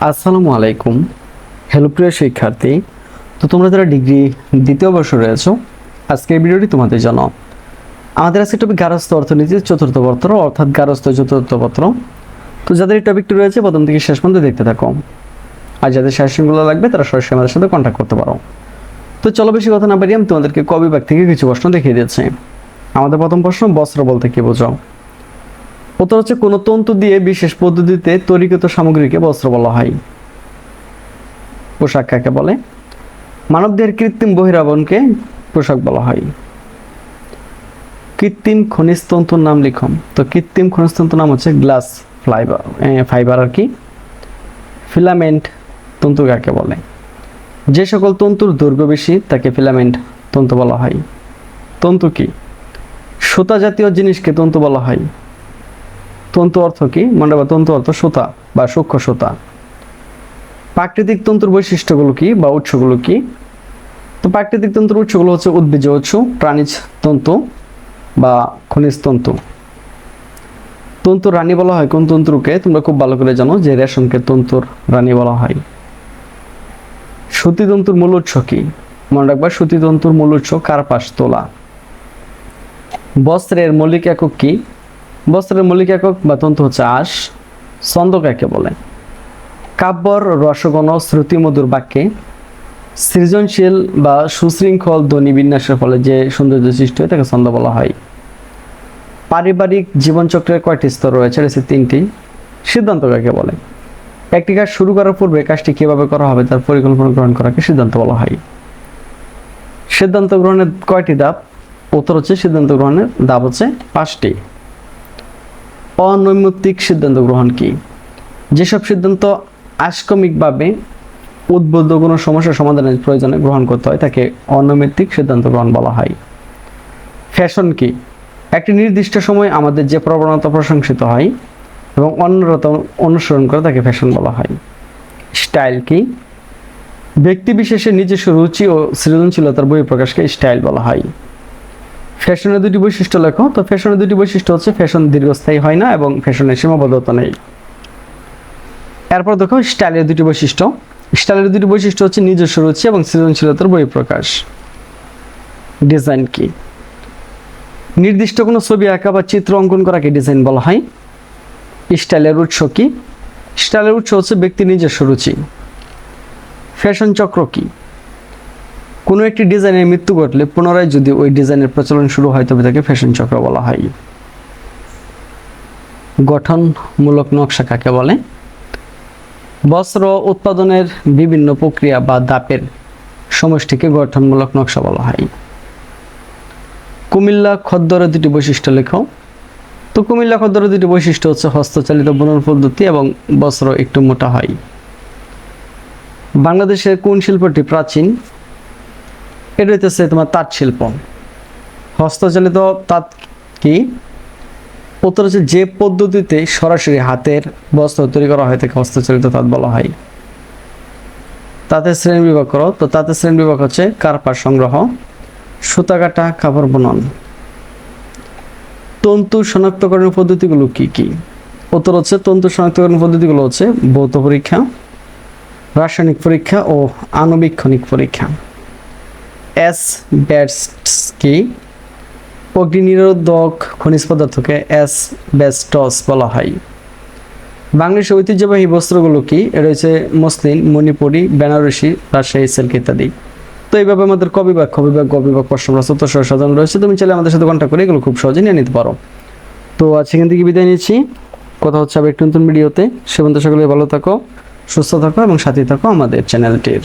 আসসালামু আলাইকুম। হ্যালো প্রিয় শিক্ষার্থী, তো তোমরা যারা ডিগ্রি দ্বিতীয় বর্ষে রয়েছো, আজকের ভিডিওটি তোমাদের জন্য। আমাদের আজকে টপিক গার্হস্থ্য অর্থনীতির চতুর্থ পত্র, অর্থাৎ গার্হস্থ্য চতুর্থ পত্র। তো যাদের এই টপিকটি রয়েছে প্রথম থেকে শেষ পর্যন্ত দেখতে থাকো, আর যাদের সাজেশনগুলো লাগবে তারা সরাসরি আমাদের সাথে কন্ট্যাক্ট করতে পারো। তো চলো বেশি কথা না পারি, আমি তোমাদেরকে ক বিভাগ থেকে কিছু প্রশ্ন দেখিয়ে দিচ্ছি। আমাদের প্রথম প্রশ্ন, বস্ত্র বলতে কি বোঝো? উত্তর হচ্ছে, কোনো তন্তু দিয়ে বিশেষ পদ্ধতিতে তৈরিকৃত সামগ্রীকে বস্ত্র বলা হয়। পোশাক কাকে বলে? মানবদেহের কৃত্রিম বহিরাবরণকে পোশাক বলা হয়। কৃত্রিম খনিজ তন্তুর নাম লিখো। তো কৃত্রিম খনিজ তন্তুর নাম হচ্ছে গ্লাস ফাইবার আর কি। ফিলামেন্ট তন্তু কাকে বলে? যে সকল তন্তুর দৈর্ঘ্য বেশি তাকে ফিলামেন্ট তন্তু বলা হয়। তন্তু কি? সুতা জাতীয় জিনিসকে তন্তু বলা হয়। তন্তু অর্থ কি? মনে রাখবা, তন্তু অর্থ সুতা বা সূক্ষ্ম সুতা। প্রাকৃতিক তন্তুর বৈশিষ্ট্যগুলো কি বা উৎসগুলো কি? তো প্রাকৃতিক তন্তুর উৎসগুলো হচ্ছে উদ্ভিজ্জ উৎস, প্রাণীজ তন্তু বা খনিজ তন্তু। তন্তুর রানী বলা হয় কোন তন্তুকে? তোমরা খুব ভালো করে জানো যে রেশমকে তন্তুর রানী বলা হয়। সুতি তন্তুর মূল উৎস কি? মনে রাখবা, সুতি তন্তুর মূল উৎস কার্পাস, তোলা। বস্ত্রের মৌলিক একক কি? বস্ত্রের মৌলিক একক বা তন্তু হচ্ছে আঁশ। ছন্দ কাকে বলে? কাব্যর রসগণ শ্রুতিমধুর বাক্যে সৃজনশীল বা সুশৃঙ্খল ধ্বনি বিন্যাসের ফলে যে সৌন্দর্য সৃষ্টি হয় তাকে ছন্দ বলা হয়। পারিবারিক জীবনচক্রের কয়টি স্তর রয়েছে? রয়েছে তিনটি। সিদ্ধান্ত কাকে বলে? একটি কাজ শুরু করার পূর্বে কাজটি কিভাবে করা হবে তার পরিকল্পনা গ্রহণ করাকে সিদ্ধান্ত বলা হয়। সিদ্ধান্ত গ্রহণের কয়টি ধাপ? উত্তর হচ্ছে, সিদ্ধান্ত গ্রহণের ধাপ হচ্ছে 5টি। অনৈমিত্তিক সিদ্ধান্ত গ্রহণ কি? যেসব সিদ্ধান্ত আনুষ্ঠানিকভাবে উদ্বুদ্ধ কোনো সমস্যার সমাধানের প্রয়োজনে গ্রহণ করতে হয় তাকে অনৈমিত্তিক সিদ্ধান্ত গ্রহণ বলা হয়। ফ্যাশন কি? একটি নির্দিষ্ট সময় আমাদের যে প্রবণতা প্রশংসিত হয় এবং অন্যরা অনুসরণ করে তাকে ফ্যাশন বলা হয়। স্টাইল কি? ব্যক্তি বিশেষের নিজস্ব রুচি ও সৃজনশীলতার বহিঃপ্রকাশকে স্টাইল বলা হয়। ফ্যাশনের দুটি বৈশিষ্ট্য লেখো। তো ফ্যাশনের দুটি বৈশিষ্ট্য হচ্ছে, ফ্যাশন দীর্ঘস্থায়ী হয় না এবং ফ্যাশনের সীমাবদ্ধতা নেই। এরপর দেখো স্টাইলের দুটি বৈশিষ্ট্য। স্টাইলের দুটি বৈশিষ্ট্য হচ্ছে নিজস্ব রুচি এবং সৃজনশীলতার বহিঃপ্রকাশ। ডিজাইন কি? নির্দিষ্ট কোনো ছবি আঁকা বা চিত্র অঙ্কন করাকে ডিজাইন বলা হয়। স্টাইলের উৎস কি? স্টাইলের উৎস হচ্ছে ব্যক্তির নিজস্ব রুচি। ফ্যাশন চক্র কি? কোনো একটি ডিজাইনের মৃত্যু ঘটলে পুনরায় যদি ওই ডিজাইনের প্রচলন শুরু হয় তবে তাকে ফ্যাশন চক্র বলা হয়। গঠনমূলক নকশা কাকে বলে? বস্ত্র উৎপাদনের বিভিন্ন প্রক্রিয়া বা ধাপের সমষ্টিকে গঠনমূলক নকশা বলা হয়। কুমিল্লা খদ্দরের দুটি বৈশিষ্ট্য লেখো। তো কুমিল্লা খদ্দরের দুটি বৈশিষ্ট্য হচ্ছে হস্তচালিত বুনন পদ্ধতি এবং বস্ত্র একটু মোটা হয়। বাংলাদেশের কোন শিল্পটি প্রাচীন? এটা হইতেছে তোমার তাঁত শিল্প। হস্তচালিত তাঁত কি? উত্তর হচ্ছে, যে পদ্ধতিতে সরাসরি হাতের বস্ত্র তৈরি করা হয় তাকে হস্তচালিত তাঁত বলা হয়। তাঁতের শ্রেণী বিভাগ করো। তো তাঁতের শ্রেণী বিভাগ হচ্ছে কার্পাস সংগ্রহ, সুতা কাটা, কাপড় বুনন। তন্তু শনাক্তকরণের পদ্ধতিগুলো কি কি? উত্তর হচ্ছে, তন্তু শনাক্তকরণ পদ্ধতিগুলো হচ্ছে ভৌত পরীক্ষা, রাসায়নিক পরীক্ষা ও আণুবীক্ষণিক পরীক্ষা। অ্যাসবেস্টস কি? অগ্নি নিরোধক খনিজ পদার্থকে অ্যাসবেস্টস বলা হয়। বাংলাদেশের ঐতিহ্যবাহী বস্ত্রগুলো কি? এটা হচ্ছে মসলিন, মণিপুরি, বেনারসি, রাজশাহী সিল্ক ইত্যাদি। তো এইভাবে আমাদের ক বিভাগ, খ বিভাগ, গ বিভাগ প্রশ্নপত্র উত্তর সহ সাজানো রয়েছে। তুমি চাইলে আমাদের সাথে কন্ট্যাক্ট করে এগুলো খুব সহজে নিয়ে নিতে পারো। তো আজ এখান থেকে বিদায় নিচ্ছি। কথা হচ্ছে আবার একটু নতুন ভিডিওতে। সে পর্যন্ত সকলে ভালো থাকো, সুস্থ থাকো এবং সাথে থাকো আমাদের চ্যানেলটির।